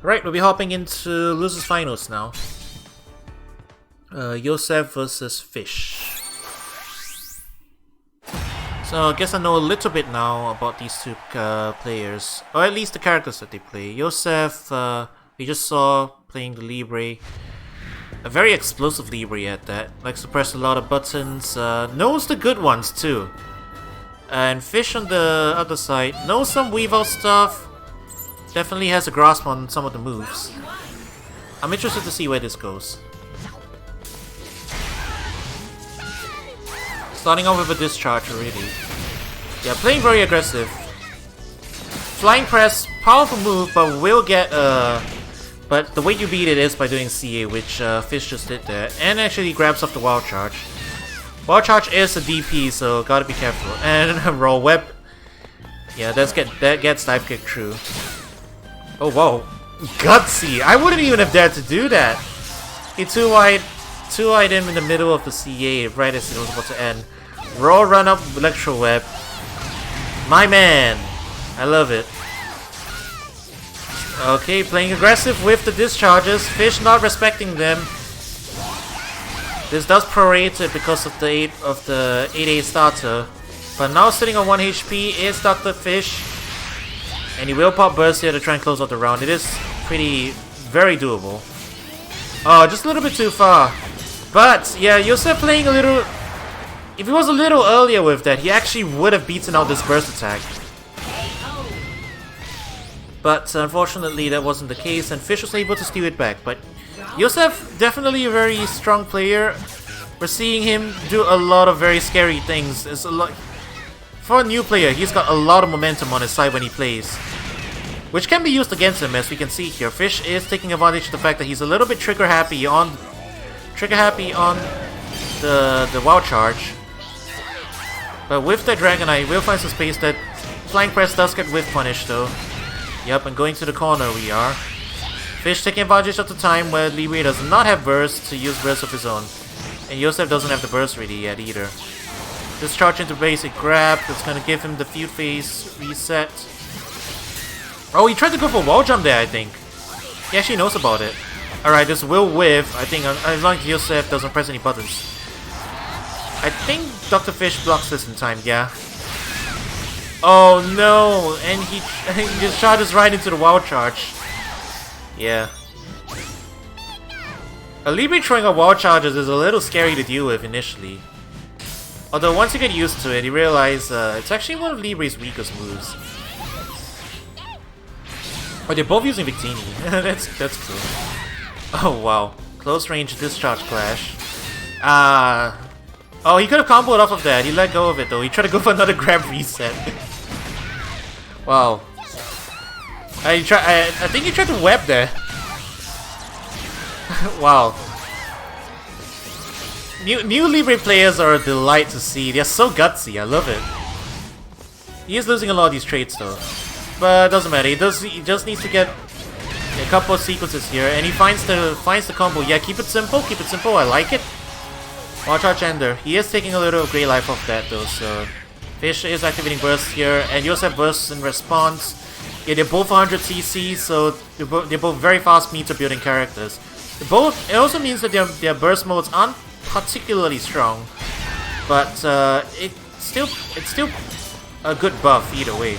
Right, we'll be hopping into losers finals now. Yousef versus Fish. So I guess I know a little bit now about these two players, or at least the characters that they play. Yousef, we just saw playing the Libre, a very explosive Libre at that. Likes to press a lot of buttons. Knows the good ones too. And Fish on the other side knows some Weavile stuff. Definitely has a grasp on some of the moves. I'm interested to see where this goes. Starting off with a discharge already. Yeah, playing very aggressive. Flying press, powerful move, but will get but the way you beat it is by doing CA, which Fish just did there, and actually grabs off the wild charge. Wild charge is a DP, so gotta be careful. And roll web. Yeah, that gets dive kick through. Oh whoa, gutsy! I wouldn't even have dared to do that. He two-eyed him in the middle of the CA right as it was about to end. Raw run up electro web. My man, I love it. Okay, playing aggressive with the discharges. Fish not respecting them. This does prorate it because of the 8A starter. But now sitting on 1 HP is Dr.Phishshoe. And he will pop burst here to try and close out the round. It is very doable. Oh, just a little bit too far. But yeah, Yousef playing a little. If he was a little earlier with that, he actually would have beaten out this burst attack. But unfortunately, that wasn't the case, and Fish was able to steal it back. But Yousef, definitely a very strong player. We're seeing him do a lot of very scary things. It's a lot. For a new player, he's got a lot of momentum on his side when he plays, which can be used against him, as we can see here. Fish is taking advantage of the fact that he's a little bit trigger happy on the wild charge. But with the Dragonite, we'll find some space. That flying press does get whiff punished though. Yep, and going to the corner we are. Fish taking advantage of the time where Libre does not have burst to use burst of his own. And Yousef doesn't have the burst ready yet either. Discharge into basic grab, that's gonna give him the field phase reset. Oh, he tried to go for a wall jump there, I think. He actually knows about it. Alright, this will whiff, I think, as long as Yousef doesn't press any buttons. I think Dr.Phishshoe blocks this in time, yeah. Oh no, and he just charges right into the wild charge. Yeah. A Libre throwing out wild charges is a little scary to deal with initially. Although once you get used to it, you realize it's actually one of Libre's weakest moves. Oh, they're both using Victini. that's cool. Oh wow, close range discharge clash. Oh, he could have comboed off of that. He let go of it though. He tried to go for another grab reset. Wow. I think he tried to web there. Wow. New Libre players are a delight to see. They're so gutsy. I love it. He is losing a lot of these traits though, but it doesn't matter. He just needs to get a couple of sequences here, and he finds the combo. Yeah, keep it simple. Keep it simple. I like it. Wild charge ender. He is taking a little of grey life off that though. So Fish is activating burst here, and Yousef bursts in response. Yeah, they're both 100 CC, so they're both very fast meter building characters. It also means that their burst modes aren't particularly strong, but it's still a good buff either way.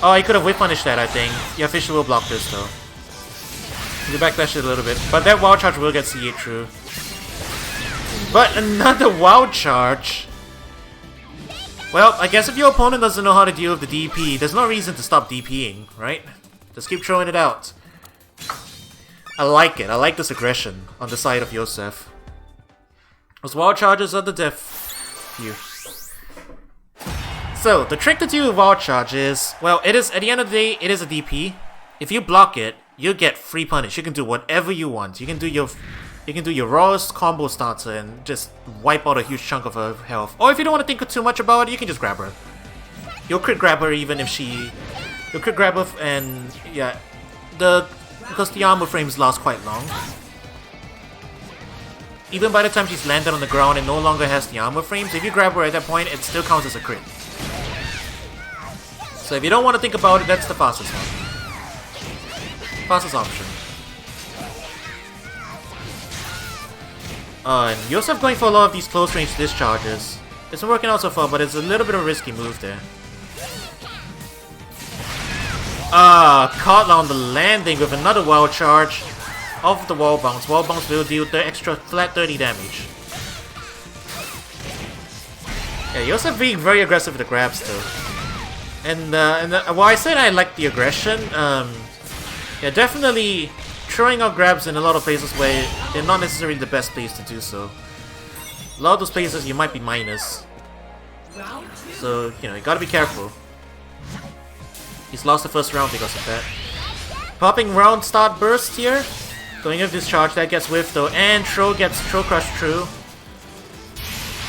Oh, he could have whip punished that, I think. Yeah, Fish will block this though. He backdash it a little bit, but that wild charge will get CA through. But another wild charge. Well, I guess if your opponent doesn't know how to deal with the DP, there's no reason to stop DPing, right? Just keep throwing it out. I like it. I like this aggression on the side of Yousef. Those wild charges are the death here. So, the trick to do with wild charge is, well, it is, at the end of the day, it is a DP. If you block it, you get free punish. You can do whatever you want. You can do your rawest combo starter and just wipe out a huge chunk of her health. Or if you don't want to think too much about it, you can just grab her. You'll crit grab her even if you'll crit grab her and yeah, because the armor frames last quite long. Even by the time she's landed on the ground and no longer has the armor frames, if you grab her at that point, it still counts as a crit. So if you don't want to think about it, that's the fastest one. Fastest option. And Yousef going for a lot of these close range discharges. It's been working out so far, but it's a little bit of a risky move there. Caught on the landing with another wild charge off the wall bounce. Wall bounce will deal the extra flat 30 damage. Yeah, Yousef being very aggressive with the grabs though. And while I said I like the aggression, yeah, definitely throwing out grabs in a lot of places where they're not necessarily the best place to do so. A lot of those places you might be minus. So, you know, you gotta be careful. He's lost the first round because of that. Popping round start burst here. Going with discharge, that gets whiffed though, and Throw gets Throw Crush through.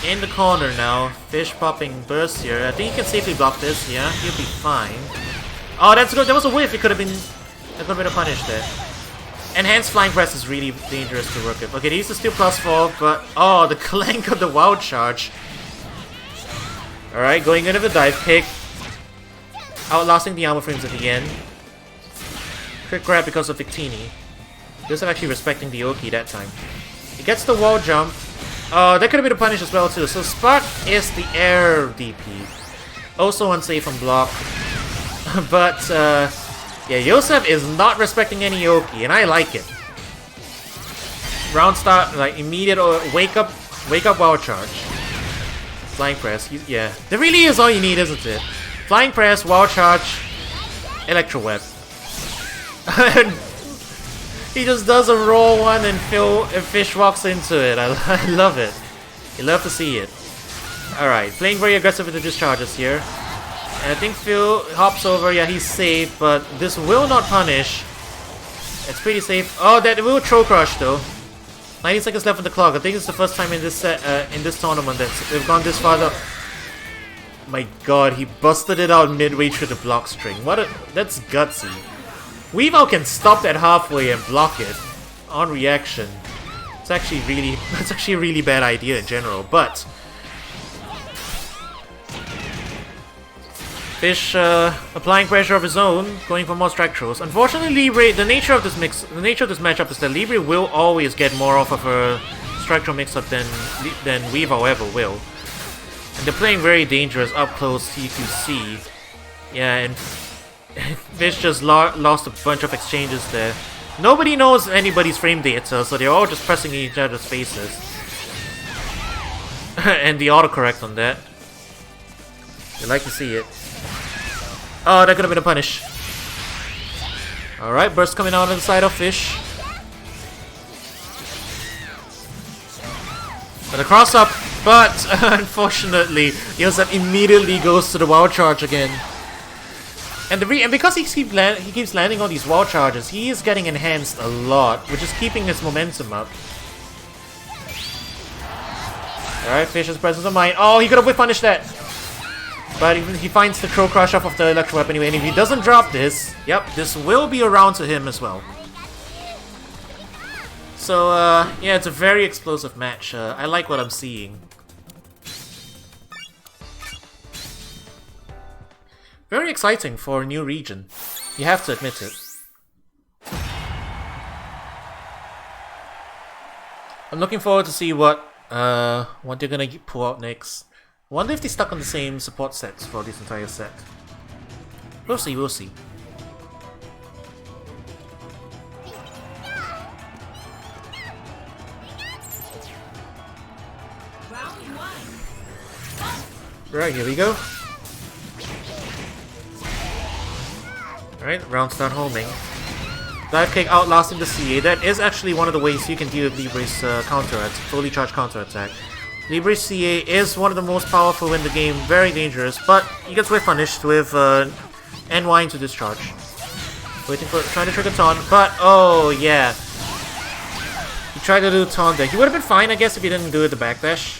In the corner now, Fish popping burst here. I think he can safely block this, yeah, he'll be fine. Oh, that's good, that was a whiff, it could have been a punish there. Enhanced Flying Press is really dangerous to work with. Okay, these are still +4, but oh, the clank of the wild charge. Alright, going into the dive kick. Outlasting the armor frames at the end. Quick grab because of Victini. Yousef actually respecting the Oki that time. He gets the wall jump. That could have been a punish as well too. So Spark is the air DP. Also unsafe on block. But yeah, Yousef is not respecting any Oki, and I like it. Round start, like immediate wake up wild charge. Flying press, yeah. That really is all you need, isn't it? Flying press, wild charge, electro web. He just does a raw one and Fish walks into it. I love it. You love to see it. Alright, playing very aggressive with the discharges here. And I think Phil hops over. Yeah, he's safe, but this will not punish. It's pretty safe. Oh, that will Throw Crush though. 90 seconds left on the clock. I think it's the first time in this set, in this tournament that they've gone this far though. My god, he busted it out midway through the block string. That's gutsy. Weavile can stop that halfway and block it on reaction. It's actually a really bad idea in general, but Fish applying pressure of his own, going for more strike throws. Unfortunately, Libre, the nature of this matchup is that Libre will always get more off of a strike throw mix-up than Weavile ever will. And they're playing very dangerous up close TQC. Yeah, and Fish just lost a bunch of exchanges there. Nobody knows anybody's frame data, so they're all just pressing each other's faces. And the autocorrect on that. You like to see it. Oh, that could have been a punish. Alright, burst coming out on the side of Fish. But a cross up, but unfortunately, Yousef immediately goes to the wild charge again. And because he keeps landing all these wild charges, he is getting enhanced a lot, which is keeping his momentum up. Alright, Fish's presence of mind. Oh, he could have whip punished that. But he finds the Throw Crush off of the electro weapon anyway, and if he doesn't drop this, yep, this will be around to him as well. So, yeah, it's a very explosive match. I like what I'm seeing. Very exciting for a new region. You have to admit it. I'm looking forward to see what they're gonna pull out next. I wonder if they stuck on the same support sets for this entire set. We'll see, we'll see. Right, here we go. Alright, round start homing. Dive kick outlasting the CA. That is actually one of the ways you can deal with Libre's fully charged counter attack. Libre's CA is one of the most powerful in the game, very dangerous, but he gets whiff punished with NY into discharge. Waiting for trying to trigger taunt, but oh yeah. He tried to do taunt there. He would have been fine, I guess, if he didn't do the backdash.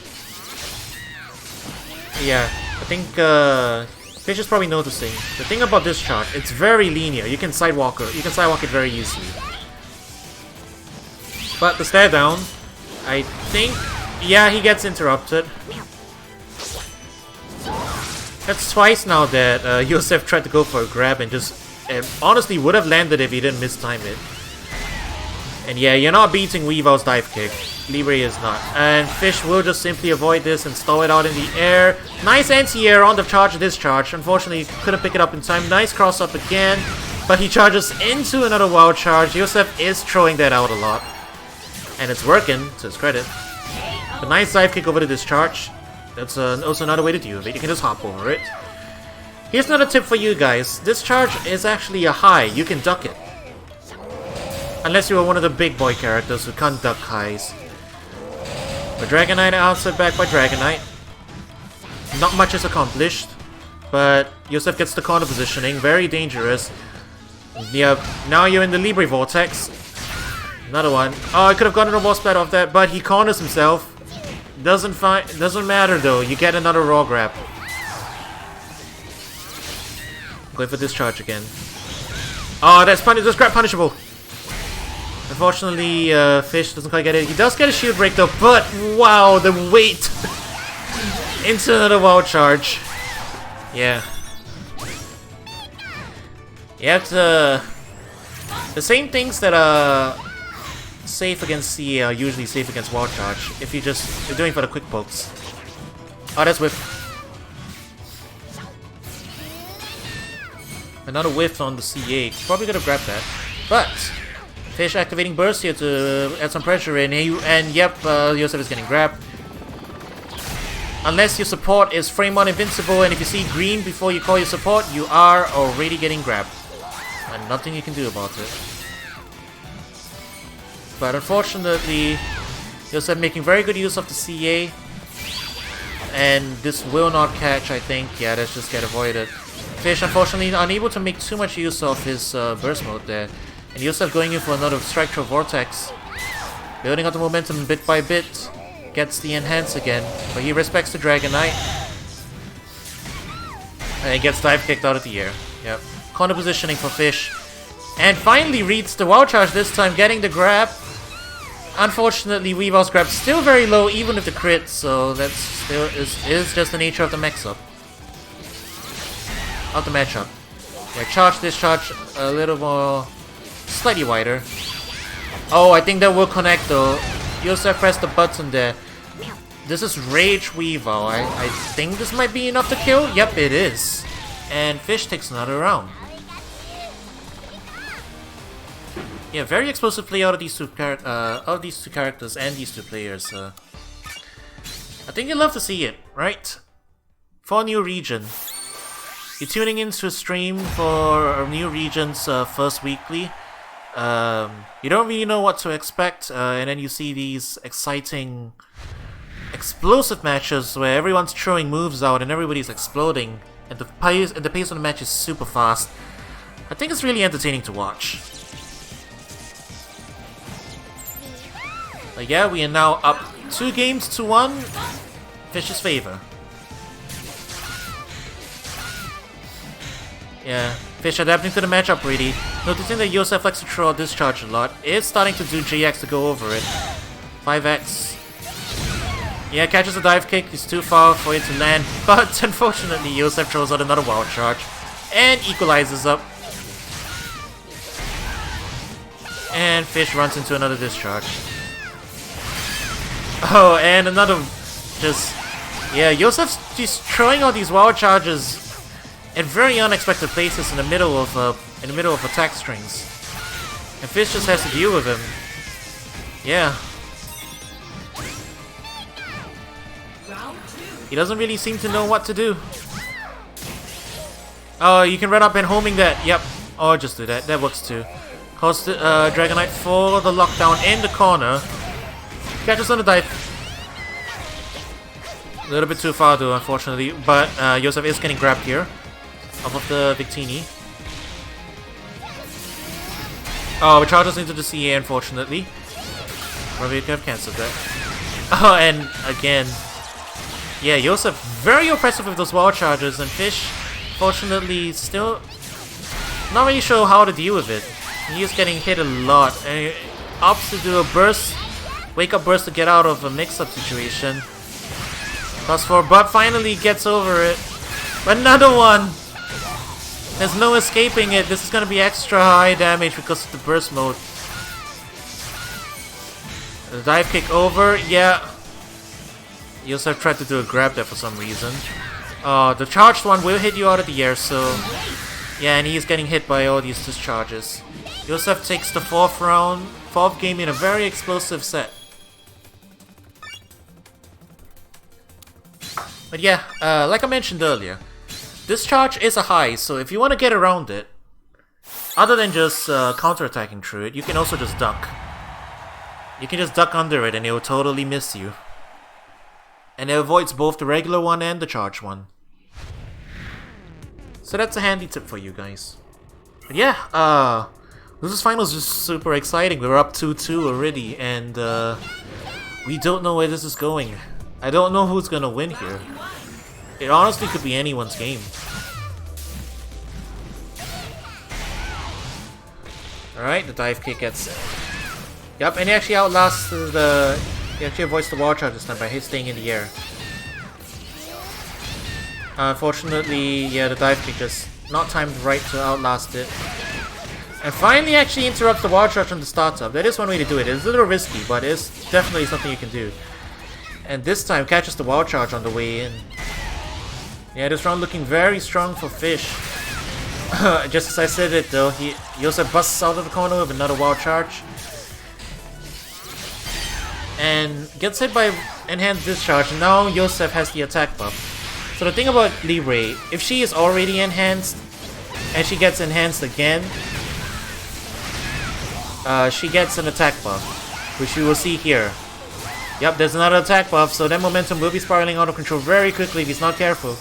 Yeah, I think Fish is probably noticing. The thing about this chart, it's very linear. You can sidewalk it very easily. But the stare down, I think, yeah, he gets interrupted. That's twice now that Yousef tried to go for a grab and just It honestly would have landed if he didn't mistime it. And yeah, you're not beating Weavile's dive kick. Libre is not. And Fish will just simply avoid this and stow it out in the air. Nice anti-air on the charge discharge. Unfortunately, couldn't pick it up in time. Nice cross up again. But he charges into another wild charge. Yousef is throwing that out a lot. And it's working, to his credit. A nice dive kick over the discharge. That's also another way to deal with it. You can just hop over it. Here's another tip for you guys. This charge is actually a high. You can duck it. Unless you are one of the big boy characters who can't duck highs. But Dragonite outside back by Dragonite. Not much is accomplished. But Yousef gets the corner positioning. Very dangerous. Yeah, now you're in the Libre Vortex. Another one. Oh, I could have gotten a wall splat off that, but he corners himself. Doesn't matter though. You get another raw grab. Going for this charge again. Oh, that's grab punishable. Unfortunately, Fish doesn't quite get it. He does get a shield break though, but wow, the weight into another wild charge. Yeah. You have to... The same things that are safe against CA are usually safe against wild charge. If you're doing for the quick pokes. Oh, that's whiff. Another whiff on the CA. Probably gonna grab that. But Fish activating burst here to add some pressure in. And yep, Yousef is getting grabbed. Unless your support is frame 1 invincible, and if you see green before you call your support, you are already getting grabbed. And nothing you can do about it. But unfortunately, Yousef making very good use of the CA. And this will not catch, I think. Yeah, let's just get avoided. Fish, unfortunately, unable to make too much use of his burst mode there. And Yousef going in for another Strike Throw Vortex. Building up the momentum bit by bit. Gets the enhance again. But he respects the Dragonite. And he gets dive kicked out of the air. Yep. Corner positioning for Fish. And finally reads the wild charge this time, getting the grab. Unfortunately, Weavile's grab still very low, even with the crit, so that's still is just the nature of the mix-up. Of the matchup. Yeah, charge, discharge a little more, slightly wider. Oh, I think that will connect though. Yousef pressed the button there. This is Rage Weavile. I think this might be enough to kill. Yep, it is. And Fish takes another round. Yeah, very explosive play out of these two characters and these two players. I think you'd love to see it, right? For a new region. You're tuning into a stream for a new region's first weekly. You don't really know what to expect, and then you see these exciting, explosive matches where everyone's throwing moves out and everybody's exploding, and the pace of the match is super fast. I think it's really entertaining to watch. But yeah, we are now up 2 games to 1, Fish's favor. Yeah, Fish adapting to the matchup really. Noticing that Yousef likes to throw out discharge a lot. Is starting to do JX to go over it. 5x. Yeah, catches a dive kick. It's too far for it to land. But unfortunately, Yousef throws out another wild charge. And equalizes up. And Fish runs into another discharge. Oh, and another just... Yeah, Yousef's just throwing out these wild charges at very unexpected places in the middle of attack strings. And Fish just has to deal with him. Yeah. He doesn't really seem to know what to do. Oh, you can run up and homing that. Yep. Or just do that. That works too. Calls the Dragonite for the lockdown in the corner. Catches on the dive. A little bit too far though, unfortunately. But Yousef is getting grabbed here. Off of the Victini. Oh, it charges into the CA, unfortunately. Probably could have cancelled that. Oh, and again. Yeah, Yousef very oppressive with those wall charges, and Fish, fortunately, still not really sure how to deal with it. He is getting hit a lot, and he opts to do a burst, wake up burst to get out of a mix-up situation. +4, but finally gets over it. Another one! There's no escaping it. This is gonna be extra high damage because of the burst mode. The dive kick over. Yeah. Yousef tried to do a grab there for some reason. The charged one will hit you out of the air, so... Yeah, and he's getting hit by all these discharges. Yousef takes the 4th game in a very explosive set. But yeah, like I mentioned earlier, this charge is a high, so if you want to get around it, other than just counterattacking through it, you can also just duck. You can just duck under it and it will totally miss you. And it avoids both the regular one and the charge one. So that's a handy tip for you guys. But yeah, this finals is super exciting. We're up 2-2 already, and we don't know where this is going. I don't know who's gonna win here. It honestly could be anyone's game. Alright, the dive kick gets... Yep, and he actually outlasts the... He actually avoids the wall charge this time by staying in the air. Unfortunately, yeah, the dive kick just not timed right to outlast it. And finally actually interrupts the wall charge from the startup. That is one way to do it. It's a little risky, but it's definitely something you can do. And this time catches the wall charge on the way in. Yeah, this round looking very strong for Fish. Just as I said it though, he also busts out of the corner with another wall charge. And gets hit by enhanced discharge. Now Yousef has the attack buff. So the thing about Libre, if she is already enhanced and she gets enhanced again, she gets an attack buff, which you will see here. Yep, there's another attack buff, so that momentum will be spiraling out of control very quickly if he's not careful.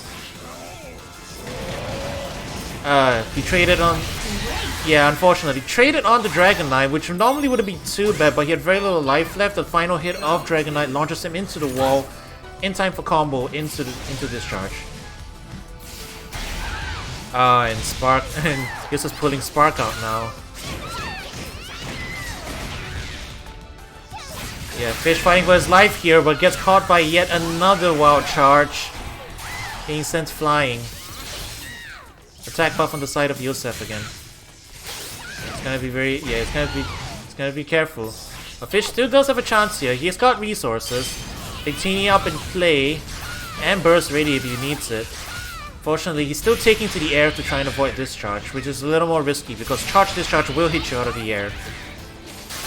He traded on... Yeah, unfortunately. Traded on the Dragon Knight, which normally wouldn't be too bad, but he had very little life left. The final hit of Dragon Knight launches him into the wall in time for combo into discharge. And Spark... and he's just pulling Spark out now. Yeah, Fish fighting for his life here, but gets caught by yet another wild charge. Being sent flying. Attack buff on the side of Yousef again. It's gonna be very... yeah, it's gonna be careful. But Fish still does have a chance here. He's got resources. Big Teeny up in play. And burst ready if he needs it. Fortunately, he's still taking to the air to try and avoid discharge, which is a little more risky because charge discharge will hit you out of the air.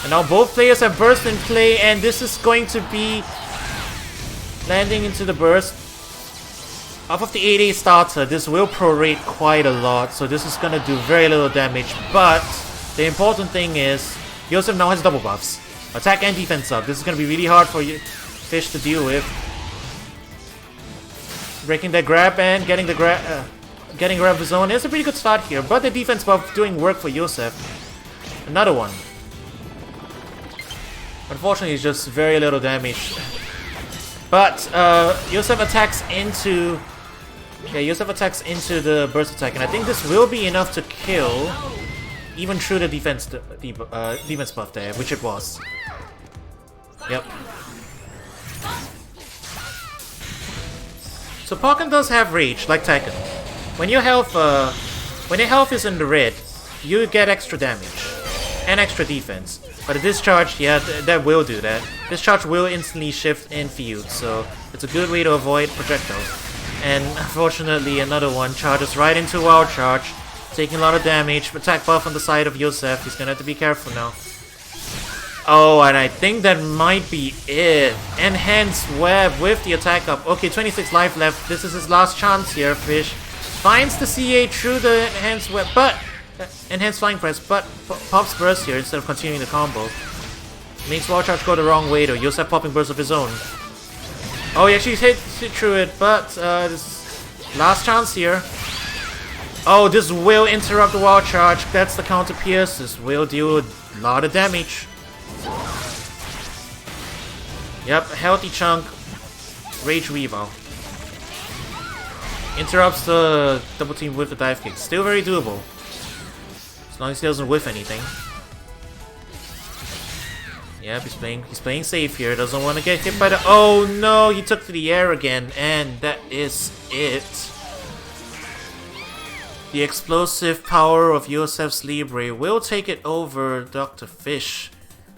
And now both players have burst in play, and this is going to be landing into the burst. Off of the 8A starter, this will prorate quite a lot, so this is going to do very little damage. But the important thing is, Yousef now has double buffs. Attack and defense up. This is going to be really hard for Fish to deal with. Breaking that grab and getting the getting grab of his own is a pretty good start here, but the defense buff doing work for Yousef. Another one. Unfortunately, it's just very little damage. But Yousef attacks into... yeah, Yousef attacks into the burst attack, and I think this will be enough to kill, even through the defense buff there, which it was. Yep. So Pokken does have rage, like Tekken. When your health is in the red, you get extra damage and extra defense. But a discharge, yeah, that will do that. Discharge will instantly shift in field, so it's a good way to avoid projectiles. And unfortunately, another one charges right into wild charge, taking a lot of damage. Attack buff on the side of Yousef. He's gonna have to be careful now. Oh, and I think that might be it. Enhanced web with the attack up. Okay, 26 life left. This is his last chance here. Fish finds the CA through the enhanced web, but enhanced flying press, but pops burst here instead of continuing the combo. Makes wall charge go the wrong way though. Yousef popping burst of his own. Oh, he actually hit through it, but this last chance here. Oh, this will interrupt the wall charge. That's the counter pierce. This will deal a lot of damage. Yep, healthy chunk. Rage Weavile. Interrupts the double team with the dive kick. Still very doable. As long as he doesn't whiff anything. Yep, he's playing safe here. Doesn't want to get hit by the... oh no, he took to the air again, and that is it. The explosive power of Yousef's Libre will take it over Dr.Phishshoe.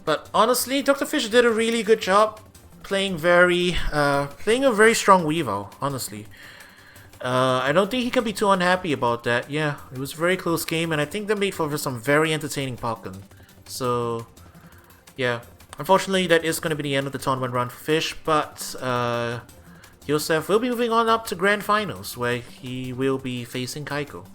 But honestly, Dr.Phishshoe did a really good job playing a very strong Weavile, honestly. I don't think he can be too unhappy about that. Yeah, it was a very close game, and I think that made for some very entertaining Pokken. So, yeah. Unfortunately, that is going to be the end of the tournament run for Fish, but Yousef will be moving on up to Grand Finals, where he will be facing Kaiko.